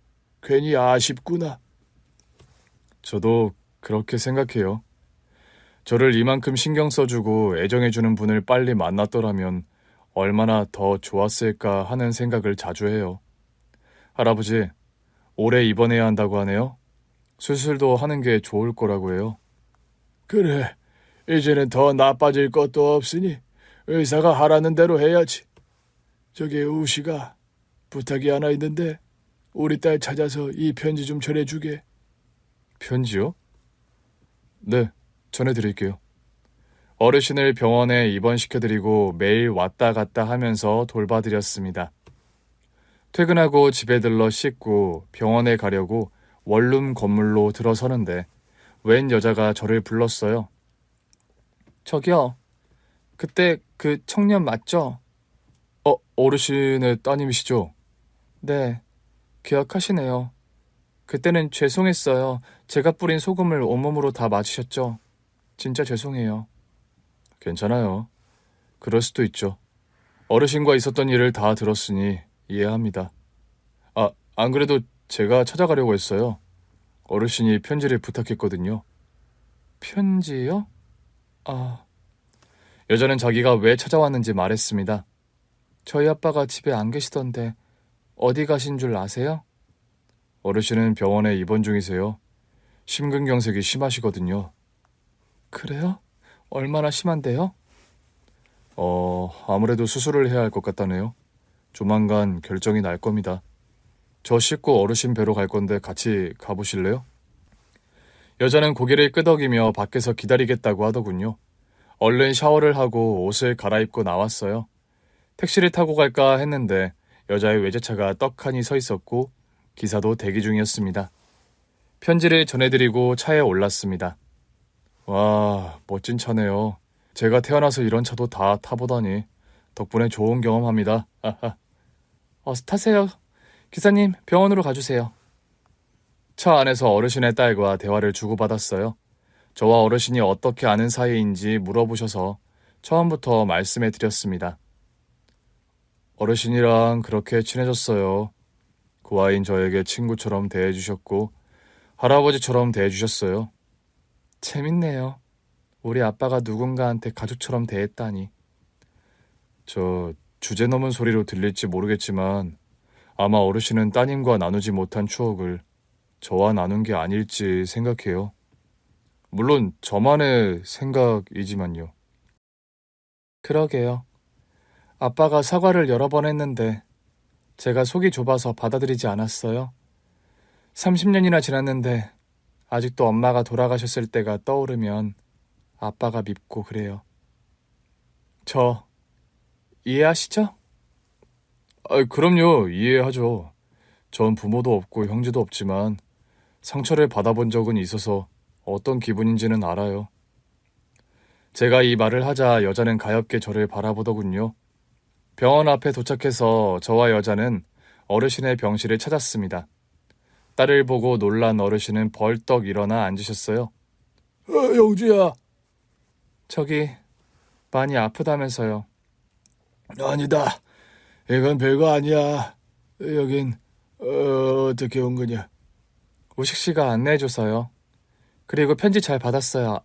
괜히 아쉽구나. 저도 그렇게 생각해요. 저를 이만큼 신경 써주고 애정해주는 분을 빨리 만났더라면 얼마나 더 좋았을까 하는 생각을 자주 해요. 할아버지, 오래 입원해야 한다고 하네요. 수술도 하는 게 좋을 거라고 해요. 그래, 이제는 더 나빠질 것도 없으니 의사가 하라는 대로 해야지. 저기 우시가 부탁이 하나 있는데 우리 딸 찾아서 이 편지 좀 전해주게. 편지요? 네, 전해드릴게요. 어르신을 병원에 입원시켜드리고 매일 왔다 갔다 하면서 돌봐드렸습니다. 퇴근하고 집에 들러 씻고 병원에 가려고 원룸 건물로 들어서는데 웬 여자가 저를 불렀어요. 저기요, 그때 그 청년 맞죠? 어르신의 따님이시죠? 네, 기억하시네요. 그때는 죄송했어요. 제가 뿌린 소금을 온몸으로 다 맞으셨죠? 진짜 죄송해요. 괜찮아요. 그럴 수도 있죠. 어르신과 있었던 일을 다 들었으니 이해합니다. 안 그래도 제가 찾아가려고 했어요. 어르신이 편지를 부탁했거든요. 편지요? 여자는 자기가 왜 찾아왔는지 말했습니다. 저희 아빠가 집에 안 계시던데 어디 가신 줄 아세요? 어르신은 병원에 입원 중이세요. 심근경색이 심하시거든요. 그래요? 얼마나 심한데요? 아무래도 수술을 해야 할 것 같다네요. 조만간 결정이 날 겁니다. 저 씻고 어르신 뵈러 갈 건데 같이 가보실래요? 여자는 고개를 끄덕이며 밖에서 기다리겠다고 하더군요. 얼른 샤워를 하고 옷을 갈아입고 나왔어요. 택시를 타고 갈까 했는데 여자의 외제차가 떡하니 서 있었고 기사도 대기 중이었습니다. 편지를 전해드리고 차에 올랐습니다. 와, 멋진 차네요. 제가 태어나서 이런 차도 다 타보다니 덕분에 좋은 경험합니다. 어서 타세요. 기사님, 병원으로 가주세요. 차 안에서 어르신의 딸과 대화를 주고받았어요. 저와 어르신이 어떻게 아는 사이인지 물어보셔서 처음부터 말씀해 드렸습니다. 어르신이랑 그렇게 친해졌어요. 고아인 저에게 친구처럼 대해주셨고 할아버지처럼 대해주셨어요. 재밌네요. 우리 아빠가 누군가한테 가족처럼 대했다니. 저 주제 넘은 소리로 들릴지 모르겠지만 아마 어르신은 따님과 나누지 못한 추억을 저와 나눈 게 아닐지 생각해요. 물론 저만의 생각이지만요. 그러게요. 아빠가 사과를 여러 번 했는데 제가 속이 좁아서 받아들이지 않았어요. 30년이나 지났는데 아직도 엄마가 돌아가셨을 때가 떠오르면 아빠가 밉고 그래요. 저 이해하시죠? 그럼요. 이해하죠. 전 부모도 없고 형제도 없지만 상처를 받아본 적은 있어서 어떤 기분인지는 알아요. 제가 이 말을 하자 여자는 가엾게 저를 바라보더군요. 병원 앞에 도착해서 저와 여자는 어르신의 병실을 찾았습니다. 딸을 보고 놀란 어르신은 벌떡 일어나 앉으셨어요. 영주야. 저기 많이 아프다면서요. 아니다. 이건 별거 아니야. 여긴 어떻게 온 거냐? 우식 씨가 안내해줘서요. 그리고 편지 잘 받았어요.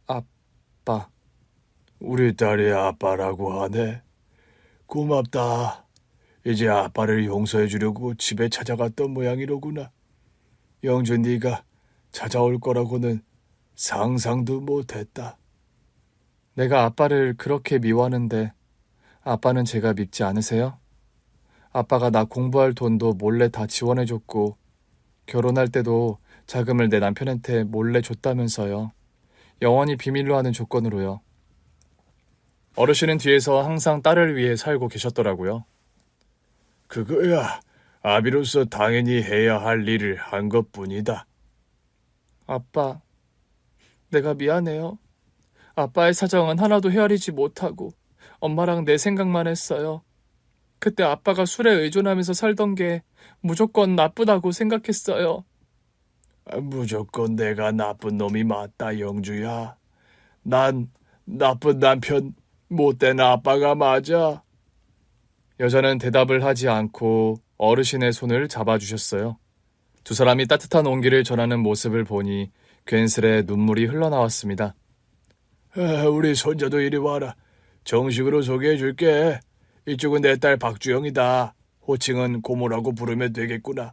아빠. 우리 딸이 아빠라고 하네. 고맙다. 이제 아빠를 용서해 주려고 집에 찾아갔던 모양이로구나. 영주 네가 찾아올 거라고는 상상도 못했다. 내가 아빠를 그렇게 미워하는데 아빠는 제가 밉지 않으세요? 아빠가 나 공부할 돈도 몰래 다 지원해줬고 결혼할 때도 자금을 내 남편한테 몰래 줬다면서요. 영원히 비밀로 하는 조건으로요. 어르신은 뒤에서 항상 딸을 위해 살고 계셨더라고요. 그거야. 아비로서 당연히 해야 할 일을 한 것뿐이다. 아빠, 내가 미안해요. 아빠의 사정은 하나도 헤아리지 못하고 엄마랑 내 생각만 했어요. 그때 아빠가 술에 의존하면서 살던 게 무조건 나쁘다고 생각했어요. 무조건 내가 나쁜 놈이 맞다, 영주야. 난 나쁜 남편, 못된 아빠가 맞아. 여자는 대답을 하지 않고 어르신의 손을 잡아주셨어요. 두 사람이 따뜻한 온기를 전하는 모습을 보니 괜스레 눈물이 흘러나왔습니다. 우리 손자도 이리 와라. 정식으로 소개해 줄게. 이쪽은 내 딸 박주영이다. 호칭은 고모라고 부르면 되겠구나.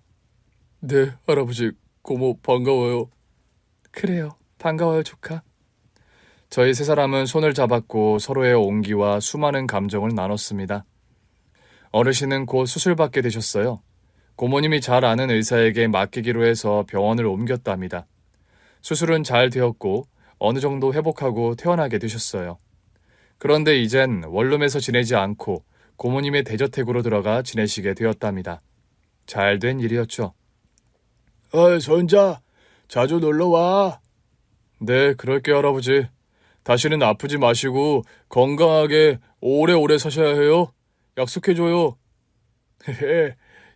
네, 할아버지, 고모 반가워요. 그래요. 반가워요, 조카. 저희 세 사람은 손을 잡았고 서로의 온기와 수많은 감정을 나눴습니다. 어르신은 곧 수술받게 되셨어요. 고모님이 잘 아는 의사에게 맡기기로 해서 병원을 옮겼답니다. 수술은 잘 되었고 어느 정도 회복하고 퇴원하게 되셨어요. 그런데 이젠 원룸에서 지내지 않고 고모님의 대저택으로 들어가 지내시게 되었답니다. 잘 된 일이었죠. 손자, 자주 놀러와. 네, 그럴게요, 할아버지. 다시는 아프지 마시고 건강하게 오래오래 사셔야 해요. 약속해줘요.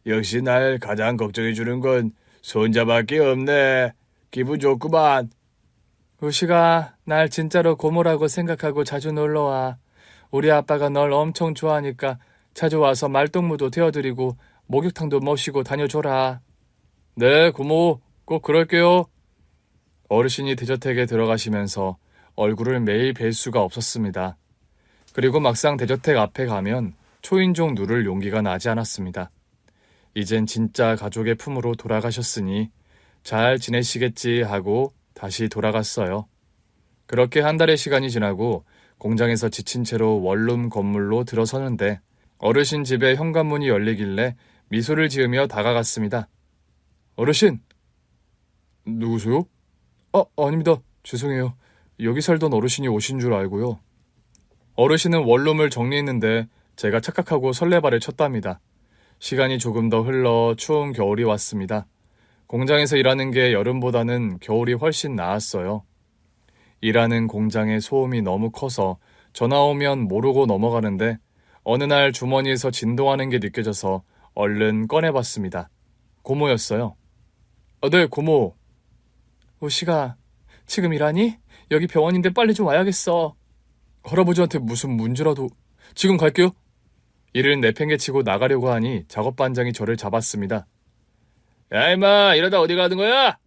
역시 날 가장 걱정해주는 건 손자밖에 없네. 기분 좋구만. 우식아, 날 진짜로 고모라고 생각하고 자주 놀러와. 우리 아빠가 널 엄청 좋아하니까 자주 와서 말동무도 되어드리고 목욕탕도 모시고 다녀줘라. 네, 고모. 꼭 그럴게요. 어르신이 대저택에 들어가시면서 얼굴을 매일 뵐 수가 없었습니다. 그리고 막상 대저택 앞에 가면 초인종 누를 용기가 나지 않았습니다. 이젠 진짜 가족의 품으로 돌아가셨으니 잘 지내시겠지 하고 다시 돌아갔어요. 그렇게 한 달의 시간이 지나고 공장에서 지친 채로 원룸 건물로 들어서는데 어르신 집에 현관문이 열리길래 미소를 지으며 다가갔습니다. 어르신! 누구세요? 아닙니다. 죄송해요. 여기 살던 어르신이 오신 줄 알고요. 어르신은 원룸을 정리했는데 제가 착각하고 설레발을 쳤답니다. 시간이 조금 더 흘러 추운 겨울이 왔습니다. 공장에서 일하는 게 여름보다는 겨울이 훨씬 나았어요. 일하는 공장의 소음이 너무 커서 전화 오면 모르고 넘어가는데 어느 날 주머니에서 진동하는 게 느껴져서 얼른 꺼내봤습니다. 고모였어요. 네, 고모. 우식아, 지금 일하니? 여기 병원인데 빨리 좀 와야겠어. 할아버지한테 무슨 문제라도... 지금 갈게요. 일을 내팽개치고 나가려고 하니 작업반장이 저를 잡았습니다. 야, 임마, 이러다 어디 가는 거야?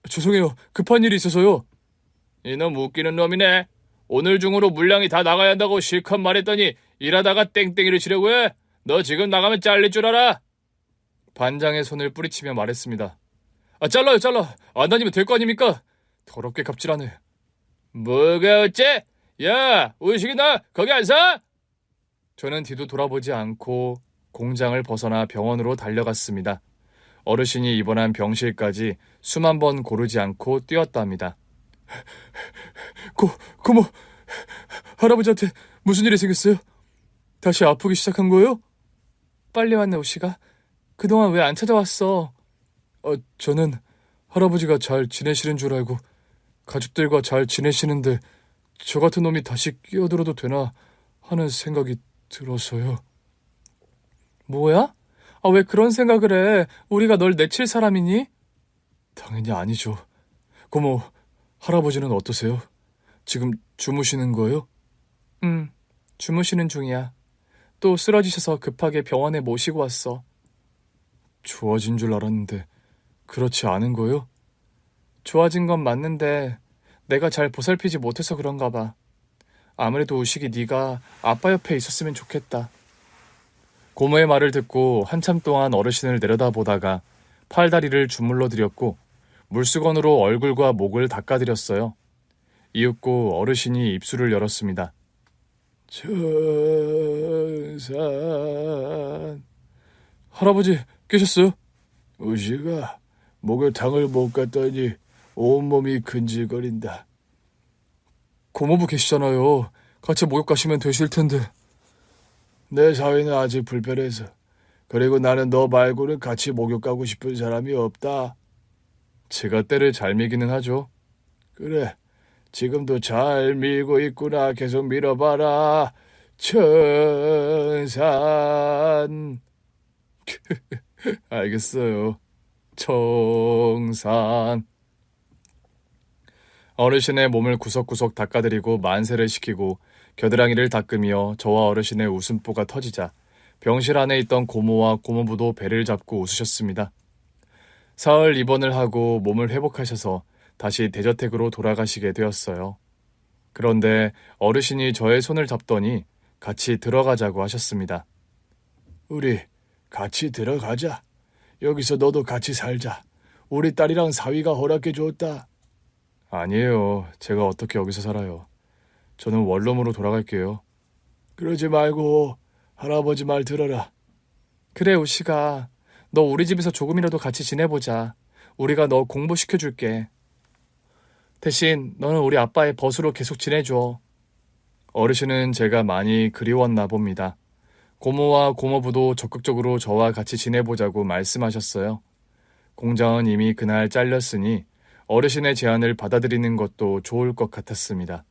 죄송해요. 급한 일이 있어서요. 이놈 웃기는 놈이네. 오늘 중으로 물량이 다 나가야 한다고 실컷 말했더니 일하다가 땡땡이를 치려고 해. 너 지금 나가면 잘릴 줄 알아? 반장의 손을 뿌리치며 말했습니다. 잘라요, 잘라. 안 다니면 될 거 아닙니까? 더럽게 갑질하네. 뭐가 어째? 야, 우식이 너 거기 안 서? 저는 뒤도 돌아보지 않고 공장을 벗어나 병원으로 달려갔습니다. 어르신이 입원한 병실까지 수만 번 고르지 않고 뛰었답니다. 고모, 할아버지한테 무슨 일이 생겼어요? 다시 아프기 시작한 거예요? 빨리 왔네, 오씨가. 그동안 왜 안 찾아왔어? 저는 할아버지가 잘 지내시는 줄 알고 가족들과 잘 지내시는데 저 같은 놈이 다시 끼어들어도 되나 하는 생각이 들어서요. 뭐야? 왜 그런 생각을 해? 우리가 널 내칠 사람이니? 당연히 아니죠. 고모, 할아버지는 어떠세요? 지금 주무시는 거예요? 주무시는 중이야. 또 쓰러지셔서 급하게 병원에 모시고 왔어. 좋아진 줄 알았는데 그렇지 않은 거예요? 좋아진 건 맞는데 내가 잘 보살피지 못해서 그런가 봐. 아무래도 우식이 네가 아빠 옆에 있었으면 좋겠다. 고모의 말을 듣고 한참 동안 어르신을 내려다보다가 팔다리를 주물러 드렸고 물수건으로 얼굴과 목을 닦아드렸어요. 이윽고 어르신이 입술을 열었습니다. 천산. 할아버지 깨셨어요? 우식아, 목욕탕을 못 갔더니 온몸이 근질거린다. 고모부 계시잖아요. 같이 목욕 가시면 되실 텐데. 내 사위는 아직 불편해서. 그리고 나는 너 말고는 같이 목욕 가고 싶은 사람이 없다. 제가 때를 잘 밀기는 하죠. 그래, 지금도 잘 밀고 있구나. 계속 밀어봐라. 천산. 알겠어요. 청산. 어르신의 몸을 구석구석 닦아드리고 만세를 시키고 겨드랑이를 닦으며 저와 어르신의 웃음보가 터지자 병실 안에 있던 고모와 고모부도 배를 잡고 웃으셨습니다. 사흘 입원을 하고 몸을 회복하셔서 다시 대저택으로 돌아가시게 되었어요. 그런데 어르신이 저의 손을 잡더니 같이 들어가자고 하셨습니다. 우리 같이 들어가자. 여기서 너도 같이 살자. 우리 딸이랑 사위가 허락해 줬다. 아니에요. 제가 어떻게 여기서 살아요. 저는 원룸으로 돌아갈게요. 그러지 말고 할아버지 말 들어라. 그래, 우씨가. 너 우리 집에서 조금이라도 같이 지내보자. 우리가 너 공부시켜줄게. 대신 너는 우리 아빠의 벗으로 계속 지내줘. 어르신은 제가 많이 그리웠나 봅니다. 고모와 고모부도 적극적으로 저와 같이 지내보자고 말씀하셨어요. 공장은 이미 그날 잘렸으니 어르신의 제안을 받아들이는 것도 좋을 것 같았습니다.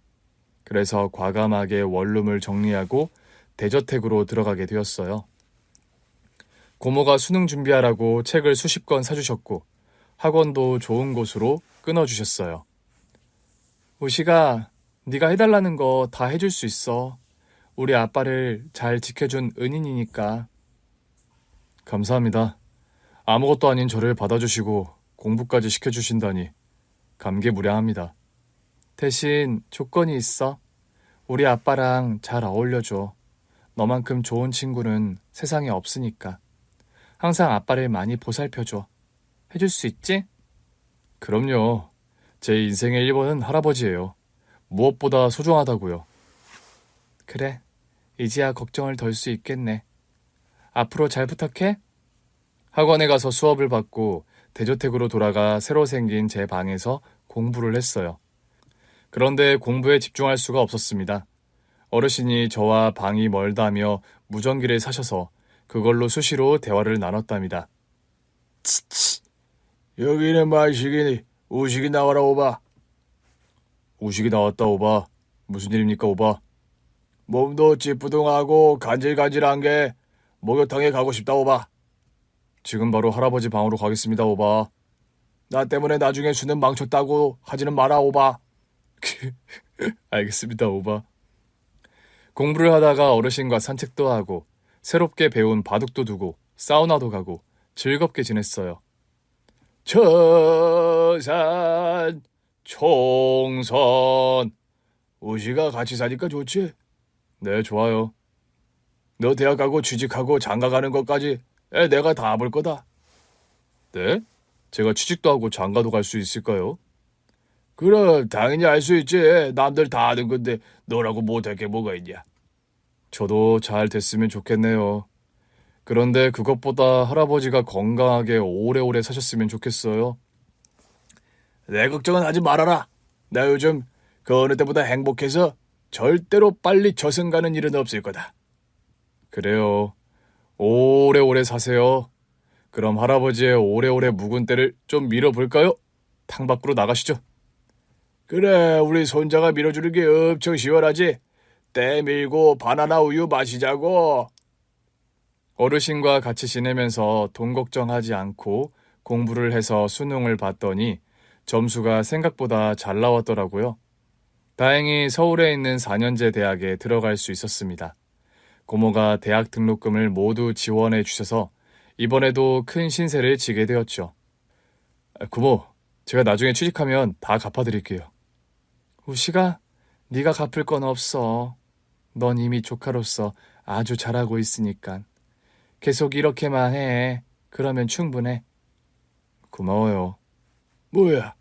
그래서 과감하게 원룸을 정리하고 대저택으로 들어가게 되었어요. 고모가 수능 준비하라고 책을 수십 권 사주셨고 학원도 좋은 곳으로 끊어주셨어요. 우시가 네가 해달라는 거 다 해줄 수 있어. 우리 아빠를 잘 지켜준 은인이니까. 감사합니다. 아무것도 아닌 저를 받아주시고 공부까지 시켜주신다니 감개무량합니다. 대신 조건이 있어. 우리 아빠랑 잘 어울려줘. 너만큼 좋은 친구는 세상에 없으니까. 항상 아빠를 많이 보살펴줘. 해줄 수 있지? 그럼요. 제 인생의 1번은 할아버지예요. 무엇보다 소중하다고요. 그래. 이제야 걱정을 덜 수 있겠네. 앞으로 잘 부탁해. 학원에 가서 수업을 받고 대저택으로 돌아가 새로 생긴 제 방에서 공부를 했어요. 그런데 공부에 집중할 수가 없었습니다. 어르신이 저와 방이 멀다며 무전기를 사셔서 그걸로 수시로 대화를 나눴답니다. 치치. 여기는 마식이니 우식이 나와라 오바. 우식이 나왔다 오바. 무슨 일입니까 오바? 몸도 찌뿌둥하고 간질간질한 게 목욕탕에 가고 싶다 오바. 지금 바로 할아버지 방으로 가겠습니다 오바. 나 때문에 나중에 수능 망쳤다고 하지는 마라 오바. 알겠습니다 오바. 공부를 하다가 어르신과 산책도 하고 새롭게 배운 바둑도 두고 사우나도 가고 즐겁게 지냈어요. 처산 총선. 우시가 같이 사니까 좋지? 네, 좋아요. 너 대학 가고 취직하고 장가 가는 것까지 내가 다 볼 거다. 네? 제가 취직도 하고 장가도 갈 수 있을까요? 그럼 당연히 알 수 있지. 남들 다 아는 건데 너라고 못할 게 뭐가 있냐. 저도 잘 됐으면 좋겠네요. 그런데 그것보다 할아버지가 건강하게 오래오래 사셨으면 좋겠어요. 내 걱정은 하지 말아라. 나 요즘 그 어느 때보다 행복해서 절대로 빨리 저승 가는 일은 없을 거다. 그래요. 오래오래 사세요. 그럼 할아버지의 오래오래 묵은 때를 좀 밀어볼까요? 탕 밖으로 나가시죠. 그래, 우리 손자가 밀어주는 게 엄청 시원하지. 때 밀고 바나나 우유 마시자고. 어르신과 같이 지내면서 돈 걱정하지 않고 공부를 해서 수능을 봤더니 점수가 생각보다 잘 나왔더라고요. 다행히 서울에 있는 4년제 대학에 들어갈 수 있었습니다. 고모가 대학 등록금을 모두 지원해 주셔서 이번에도 큰 신세를 지게 되었죠. 고모, 제가 나중에 취직하면 다 갚아드릴게요. 우시가 네가 갚을 건 없어. 넌 이미 조카로서 아주 잘하고 있으니까. 계속 이렇게만 해. 그러면 충분해. 고마워요. 뭐야,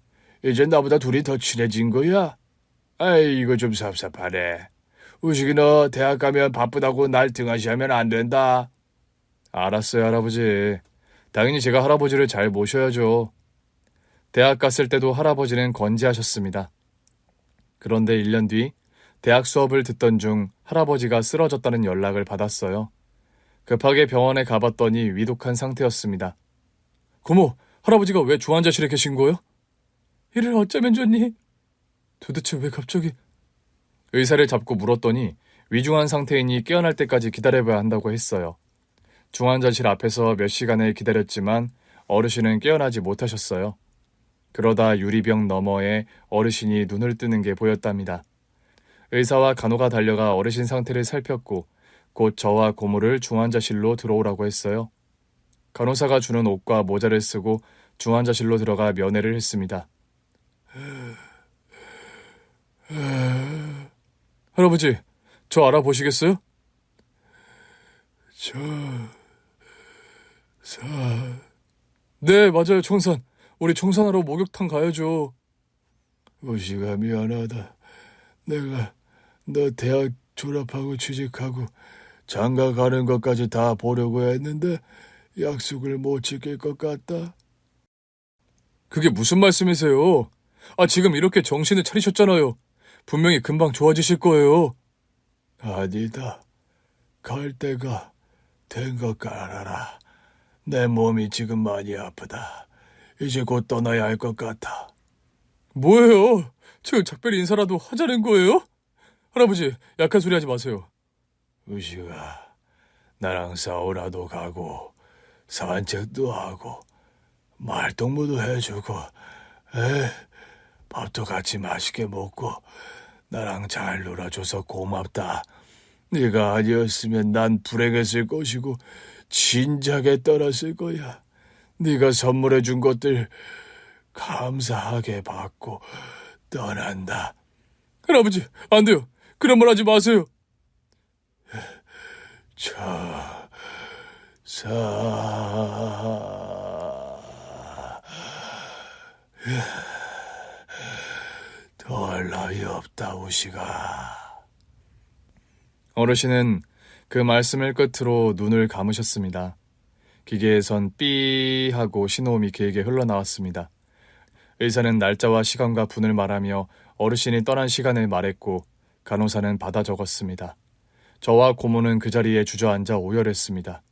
이제 나보다 둘이 더 친해진 거야? 아이, 이거 좀 섭섭하네. 우식이 너 대학 가면 바쁘다고 날 등한시하면 안 된다. 알았어요, 할아버지. 당연히 제가 할아버지를 잘 모셔야죠. 대학 갔을 때도 할아버지는 건재하셨습니다. 그런데 1년 뒤 대학 수업을 듣던 중 할아버지가 쓰러졌다는 연락을 받았어요. 급하게 병원에 가봤더니 위독한 상태였습니다. 고모, 할아버지가 왜 중환자실에 계신 거예요? 이를 어쩌면 좋니? 도대체 왜 갑자기? 의사를 잡고 물었더니 위중한 상태이니 깨어날 때까지 기다려봐야 한다고 했어요. 중환자실 앞에서 몇 시간을 기다렸지만 어르신은 깨어나지 못하셨어요. 그러다 유리병 너머에 어르신이 눈을 뜨는 게 보였답니다. 의사와 간호가 달려가 어르신 상태를 살폈고 곧 저와 고모를 중환자실로 들어오라고 했어요. 간호사가 주는 옷과 모자를 쓰고 중환자실로 들어가 면회를 했습니다. 할아버지, 저 알아보시겠어요? 네, 맞아요, 청산. 우리 청산하러 목욕탕 가야죠. 우식아, 미안하다. 내가 너 대학 졸업하고 취직하고 장가 가는 것까지 다 보려고 했는데 약속을 못 지킬 것 같다. 그게 무슨 말씀이세요? 지금 이렇게 정신을 차리셨잖아요. 분명히 금방 좋아지실 거예요. 아니다. 갈 때가 된 것 같아라. 내 몸이 지금 많이 아프다. 이제 곧 떠나야 할 것 같아. 뭐예요? 지금 작별 인사라도 하자는 거예요? 할아버지, 약한 소리 하지 마세요. 우식아, 나랑 사우나도 가고 산책도 하고 말동무도 해주고 밥도 같이 맛있게 먹고 나랑 잘 놀아줘서 고맙다. 네가 아니었으면 난 불행했을 것이고 진작에 떠났을 거야. 네가 선물해준 것들 감사하게 받고 떠난다. 할아버지, 안 돼요. 그런 말 하지 마세요. 더할 나위 없다, 우식아. 어르신은 그 말씀을 끝으로 눈을 감으셨습니다. 기계에선 삐 하고 신호음이 길게 흘러나왔습니다. 의사는 날짜와 시간과 분을 말하며 어르신이 떠난 시간을 말했고 간호사는 받아 적었습니다. 저와 고모는 그 자리에 주저앉아 오열했습니다.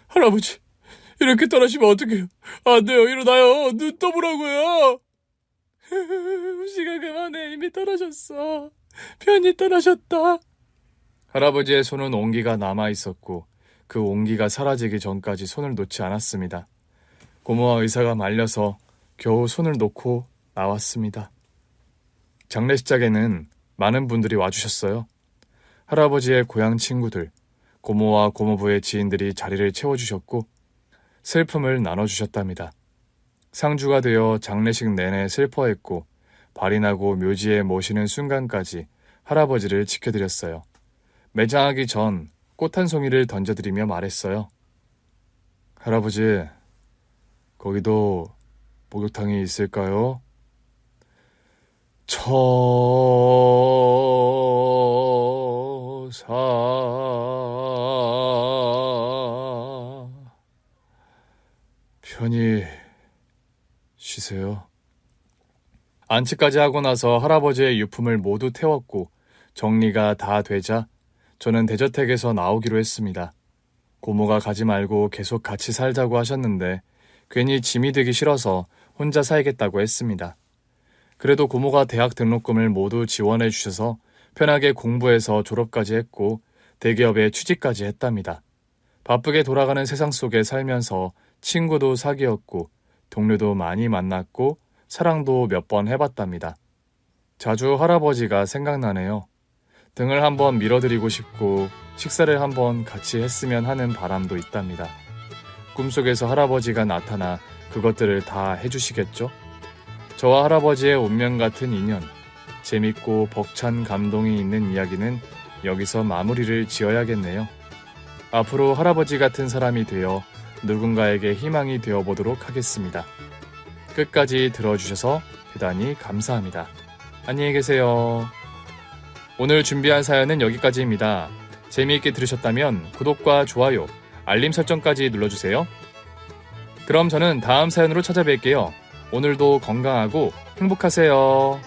할아버지, 이렇게 떠나시면 어떡해요? 안 돼요, 일어나요. 눈 떠보라고요. 시간 그만해, 이미 떠나셨어. 편히 떠나셨다. 할아버지의 손은 온기가 남아있었고 그 온기가 사라지기 전까지 손을 놓지 않았습니다. 고모와 의사가 말려서 겨우 손을 놓고 나왔습니다. 장례식장에는 많은 분들이 와주셨어요. 할아버지의 고향 친구들, 고모와 고모부의 지인들이 자리를 채워주셨고 슬픔을 나눠주셨답니다. 상주가 되어 장례식 내내 슬퍼했고 발이 나고 묘지에 모시는 순간까지 할아버지를 지켜드렸어요. 매장하기 전 꽃 한 송이를 던져드리며 말했어요. 할아버지, 거기도 목욕탕이 있을까요? 처사 편히 쉬세요. 안치까지 하고 나서 할아버지의 유품을 모두 태웠고 정리가 다 되자 저는 대저택에서 나오기로 했습니다. 고모가 가지 말고 계속 같이 살자고 하셨는데 괜히 짐이 되기 싫어서 혼자 살겠다고 했습니다. 그래도 고모가 대학 등록금을 모두 지원해 주셔서 편하게 공부해서 졸업까지 했고 대기업에 취직까지 했답니다. 바쁘게 돌아가는 세상 속에 살면서 친구도 사귀었고 동료도 많이 만났고 사랑도 몇 번 해봤답니다. 자주 할아버지가 생각나네요. 등을 한번 밀어드리고 싶고 식사를 한번 같이 했으면 하는 바람도 있답니다. 꿈속에서 할아버지가 나타나 그것들을 다 해주시겠죠? 저와 할아버지의 운명 같은 인연, 재밌고 벅찬 감동이 있는 이야기는 여기서 마무리를 지어야겠네요. 앞으로 할아버지 같은 사람이 되어 누군가에게 희망이 되어보도록 하겠습니다. 끝까지 들어주셔서 대단히 감사합니다. 안녕히 계세요. 오늘 준비한 사연은 여기까지입니다. 재미있게 들으셨다면 구독과 좋아요, 알림 설정까지 눌러주세요. 그럼 저는 다음 사연으로 찾아뵐게요. 오늘도 건강하고 행복하세요.